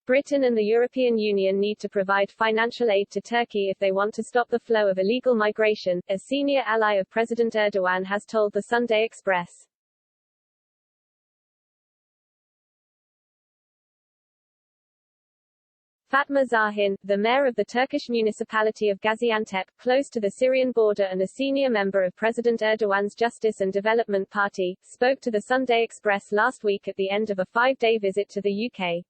Britain and the European Union need to provide financial aid to Turkey if they want to stop the flow of illegal migration, a senior ally of President Erdogan has told the Sunday Express. Fatma Zahin, the mayor of the Turkish municipality of Gaziantep, close to the Syrian border and a senior member of President Erdogan's Justice and Development Party, spoke to the Sunday Express last week at the end of a 5-day visit to the UK.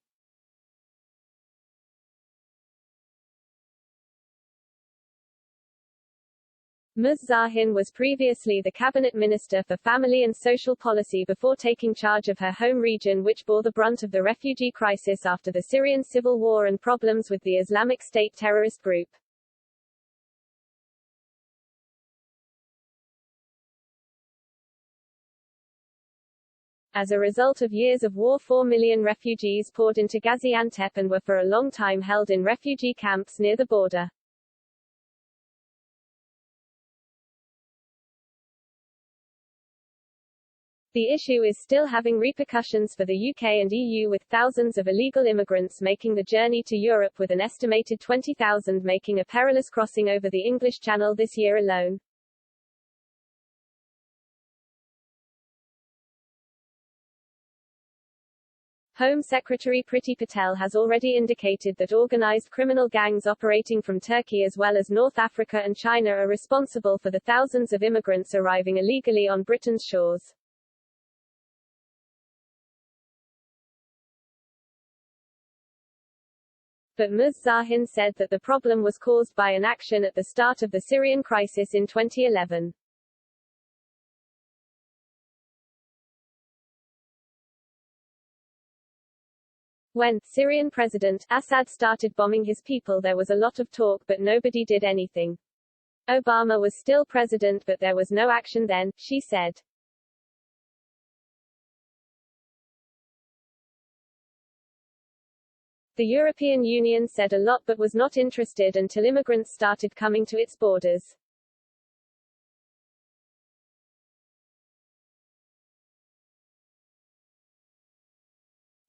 Ms. Zahin was previously the cabinet minister for family and social policy before taking charge of her home region, which bore the brunt of the refugee crisis after the Syrian civil war and problems with the Islamic State terrorist group. As a result of years of war, 4 million refugees poured into Gaziantep and were for a long time held in refugee camps near the border. The issue is still having repercussions for the UK and EU, with thousands of illegal immigrants making the journey to Europe, with an estimated 20,000 making a perilous crossing over the English Channel this year alone. Home Secretary Priti Patel has already indicated that organised criminal gangs operating from Turkey as well as North Africa and China are responsible for the thousands of immigrants arriving illegally on Britain's shores. But Ms. Zahin said that the problem was caused by inaction at the start of the Syrian crisis in 2011. When Syrian President Assad started bombing his people, there was a lot of talk, but nobody did anything. Obama was still president, but there was no action then, she said. The European Union said a lot but was not interested until immigrants started coming to its borders.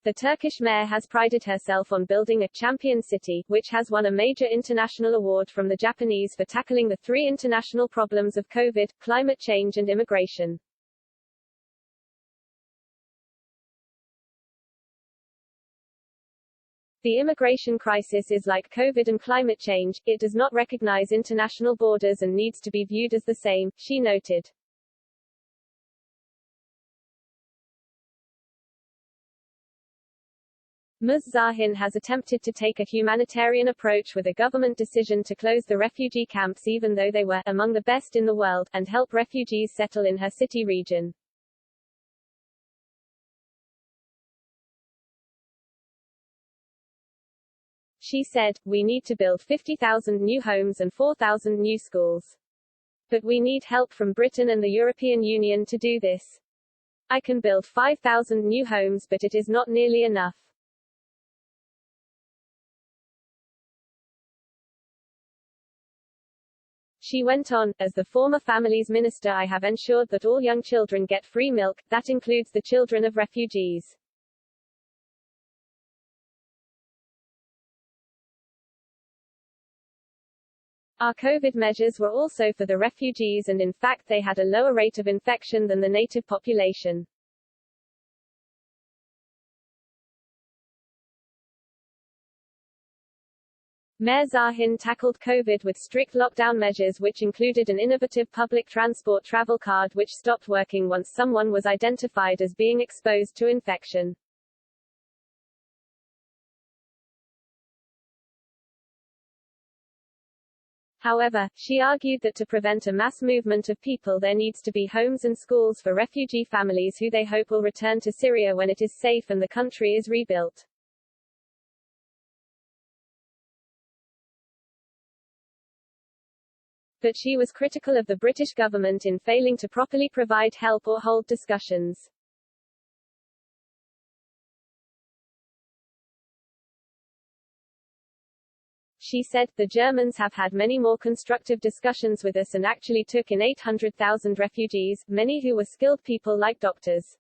The Turkish mayor has prided herself on building a champion city, which has won a major international award from the Japanese for tackling the 3 international problems of COVID, climate change and immigration. The immigration crisis is like COVID and climate change, it does not recognize international borders and needs to be viewed as the same, she noted. Ms. Zahin has attempted to take a humanitarian approach with a government decision to close the refugee camps even though they were among the best in the world, and help refugees settle in her city region. She said, "We need to build 50,000 new homes and 4,000 new schools. But we need help from Britain and the European Union to do this. I can build 5,000 new homes, but it is not nearly enough." She went on, "As the former families minister, I have ensured that all young children get free milk, that includes the children of refugees. Our COVID measures were also for the refugees, and in fact they had a lower rate of infection than the native population." Mayor Zahin tackled COVID with strict lockdown measures, which included an innovative public transport travel card which stopped working once someone was identified as being exposed to infection. However, she argued that to prevent a mass movement of people there needs to be homes and schools for refugee families who they hope will return to Syria when it is safe and the country is rebuilt. But she was critical of the British government in failing to properly provide help or hold discussions. She said, "The Germans have had many more constructive discussions with us and actually took in 800,000 refugees, many who were skilled people like doctors.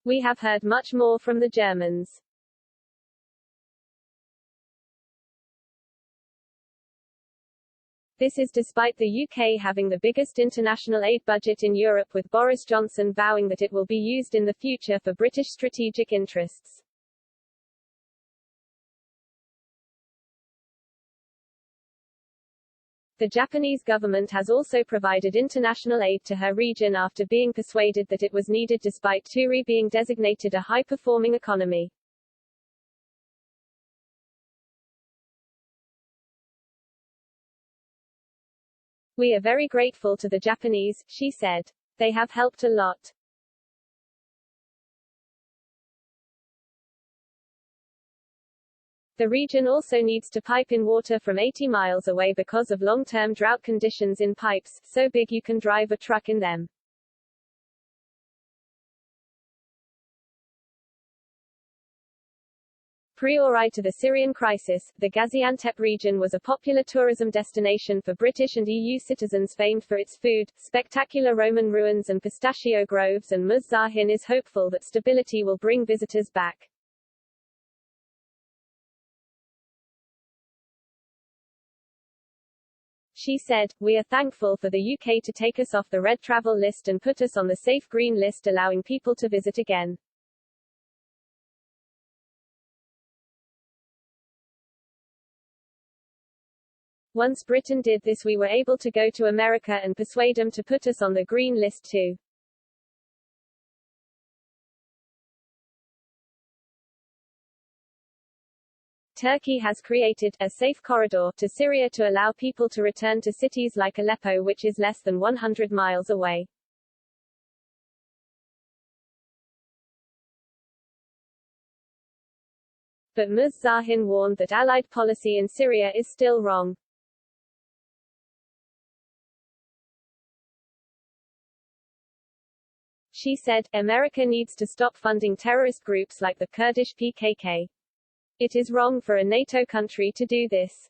We have heard much more from the Germans." This is despite the UK having the biggest international aid budget in Europe, with Boris Johnson vowing that it will be used in the future for British strategic interests. The Japanese government has also provided international aid to her region after being persuaded that it was needed despite Turi being designated a high-performing economy. We are very grateful to the Japanese, she said. They have helped a lot. The region also needs to pipe in water from 80 miles away because of long-term drought conditions in pipes, so big you can drive a truck in them. Prior to the Syrian crisis, the Gaziantep region was a popular tourism destination for British and EU citizens, famed for its food, spectacular Roman ruins and pistachio groves, and Ms. Zahin is hopeful that stability will bring visitors back. She said, "We are thankful for the UK to take us off the red travel list and put us on the safe green list, allowing people to visit again." Once Britain did this, we were able to go to America and persuade them to put us on the green list too. Turkey has created a safe corridor to Syria to allow people to return to cities like Aleppo, which is less than 100 miles away. But Ms. Zahin warned that Allied policy in Syria is still wrong. She said, "America needs to stop funding terrorist groups like the Kurdish PKK. It is wrong for a NATO country to do this.